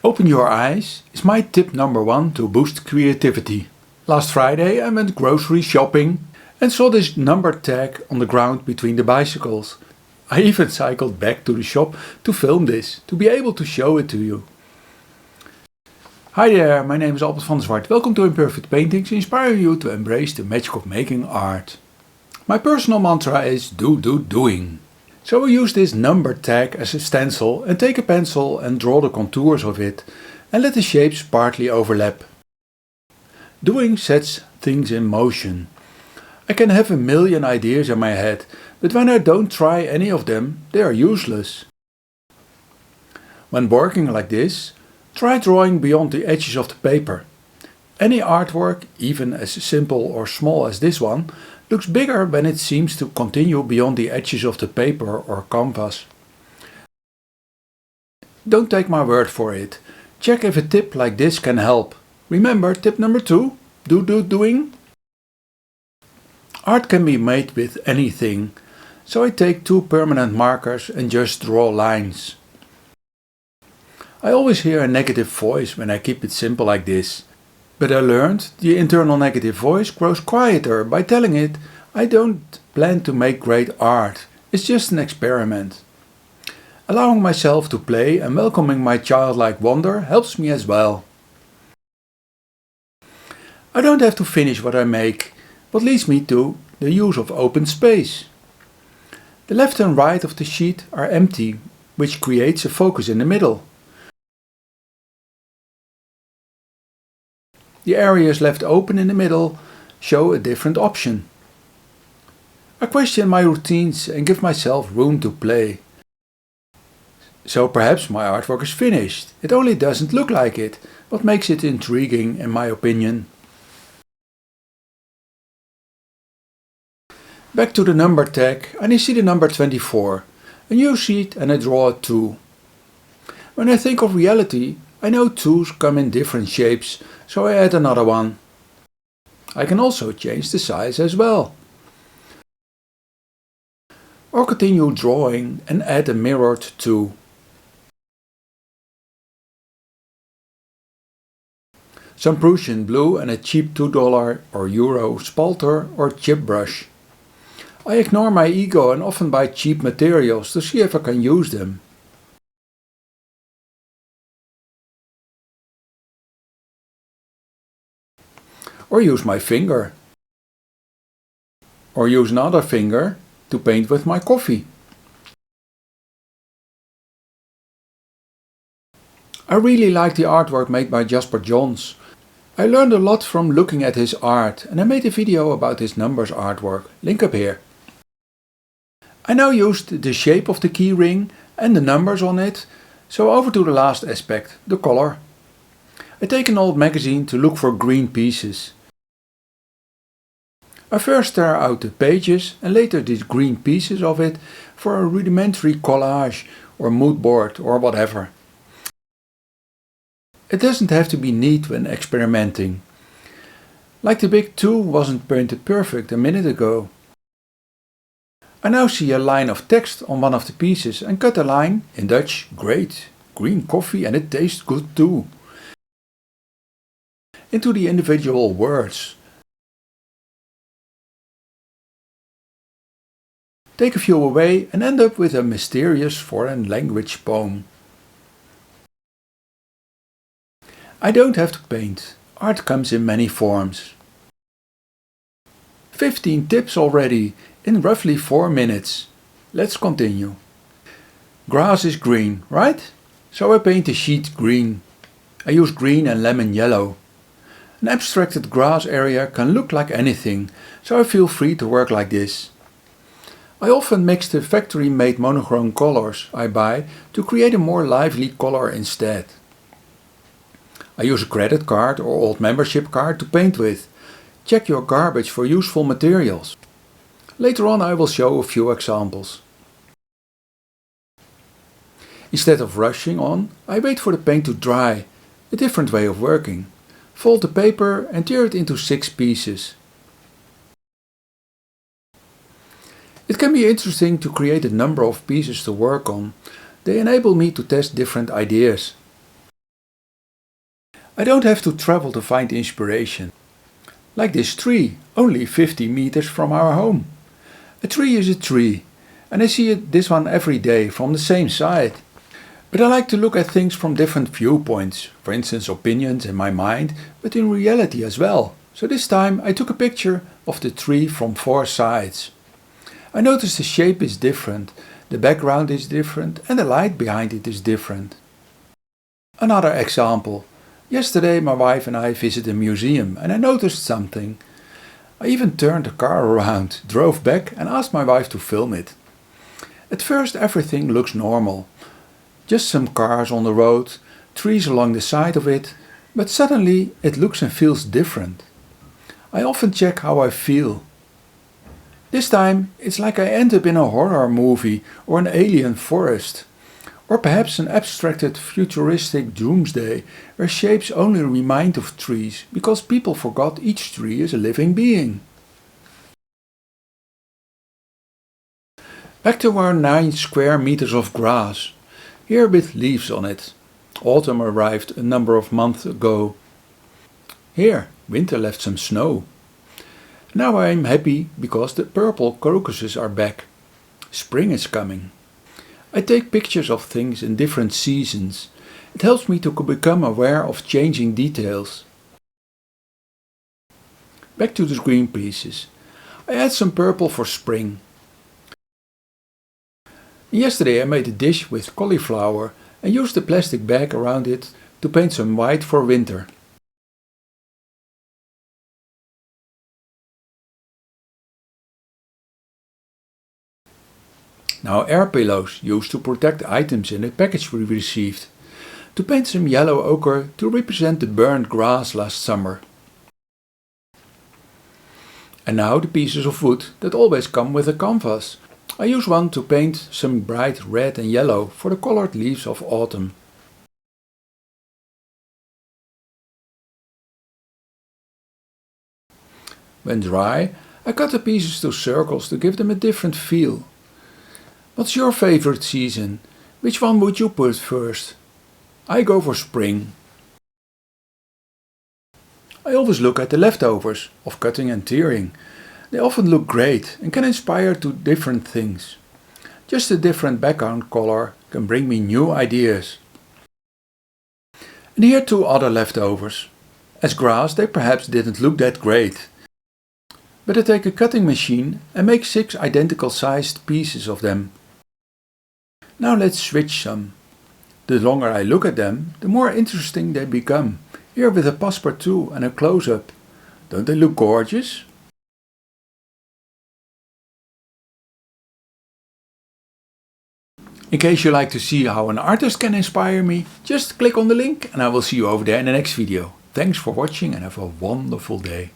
Open your eyes is my tip number 1 to boost creativity. Last Friday I went grocery shopping and saw this number tag on the ground between the bicycles. I even cycled back to the shop to film this, to be able to show it to you. Hi there, my name is Albert van der Zwart. Welcome to Imperfect Paintings, inspiring you to embrace the magic of making art. My personal mantra is doing. So I use this number tag as a stencil and take a pencil and draw the contours of it and let the shapes partly overlap. Doing sets things in motion. I can have a million ideas in my head, but when I don't try any of them, they are useless. When working like this, try drawing beyond the edges of the paper. Any artwork, even as simple or small as this one, looks bigger when it seems to continue beyond the edges of the paper or canvas. Don't take my word for it. Check if a tip like this can help. Remember tip number 2, doing. Art can be made with anything, so I take 2 permanent markers and just draw lines. I always hear a negative voice when I keep it simple like this. But I learned the internal negative voice grows quieter by telling it I don't plan to make great art, it's just an experiment. Allowing myself to play and welcoming my childlike wonder helps me as well. I don't have to finish what I make, what leads me to the use of open space. The left and right of the sheet are empty, which creates a focus in the middle. The areas left open in the middle show a different option. I question my routines and give myself room to play. So perhaps my artwork is finished, it only doesn't look like it, what makes it intriguing in my opinion. Back to the number tag and I see the number 24, a new sheet and I draw a 2. When I think of reality, I know 2s come in different shapes, so I add another one. I can also change the size as well. Or continue drawing and add a mirrored 2. Some Prussian blue and a cheap $2 or euro spalter or chip brush. I ignore my ego and often buy cheap materials to see if I can use them. Or use my finger. Or use another finger to paint with my coffee. I really like the artwork made by Jasper Johns. I learned a lot from looking at his art and I made a video about his numbers artwork, link up here. I now used the shape of the key ring and the numbers on it, so over to the last aspect, the color. I take an old magazine to look for green pieces. I first tear out the pages and later these green pieces of it for a rudimentary collage or mood board or whatever. It doesn't have to be neat when experimenting. Like the big 2 wasn't painted perfect a minute ago. I now see a line of text on one of the pieces and cut a line, in Dutch, great, green coffee and it tastes good too, into the individual words. Take a few away and end up with a mysterious foreign language poem. I don't have to paint. Art comes in many forms. 15 tips already in roughly 4 minutes. Let's continue. Grass is green, right? So I paint the sheet green. I use green and lemon yellow. An abstracted grass area can look like anything, so I feel free to work like this. I often mix the factory-made monochrome colors I buy to create a more lively color instead. I use a credit card or old membership card to paint with. Check your garbage for useful materials. Later on I will show a few examples. Instead of rushing on, I wait for the paint to dry, a different way of working. Fold the paper and tear it into 6 pieces. It can be interesting to create a number of pieces to work on. They enable me to test different ideas. I don't have to travel to find inspiration. Like this tree, only 50 meters from our home. A tree is a tree, and I see this one every day from the same side. But I like to look at things from different viewpoints, for instance opinions in my mind, but in reality as well. So this time I took a picture of the tree from 4 sides. I noticed the shape is different, the background is different, and the light behind it is different. Another example. Yesterday my wife and I visited a museum and I noticed something. I even turned the car around, drove back and asked my wife to film it. At first everything looks normal. Just some cars on the road, trees along the side of it, but suddenly it looks and feels different. I often check how I feel. This time it's like I end up in a horror movie or an alien forest. Or perhaps an abstracted futuristic doomsday where shapes only remind of trees because people forgot each tree is a living being. Back to our 9 square meters of grass, here with leaves on it. Autumn arrived a number of months ago. Here, winter left some snow. Now I am happy because the purple crocuses are back. Spring is coming. I take pictures of things in different seasons. It helps me to become aware of changing details. Back to the green pieces. I add some purple for spring. Yesterday I made a dish with cauliflower and used a plastic bag around it to paint some white for winter. Now air pillows used to protect items in the package we received. To paint some yellow ochre to represent the burned grass last summer. And now the pieces of wood that always come with a canvas. I use one to paint some bright red and yellow for the colored leaves of autumn. When dry, I cut the pieces to circles to give them a different feel. What's your favorite season? Which one would you put first? I go for spring. I always look at the leftovers of cutting and tearing. They often look great and can inspire to different things. Just a different background color can bring me new ideas. And here 2 other leftovers. As grass they perhaps didn't look that great. But I take a cutting machine and make 6 identical sized pieces of them. Now let's switch some. The longer I look at them, the more interesting they become. Here with a passepartout and a close-up. Don't they look gorgeous? In case you like to see how an artist can inspire me, just click on the link and I will see you over there in the next video. Thanks for watching and have a wonderful day.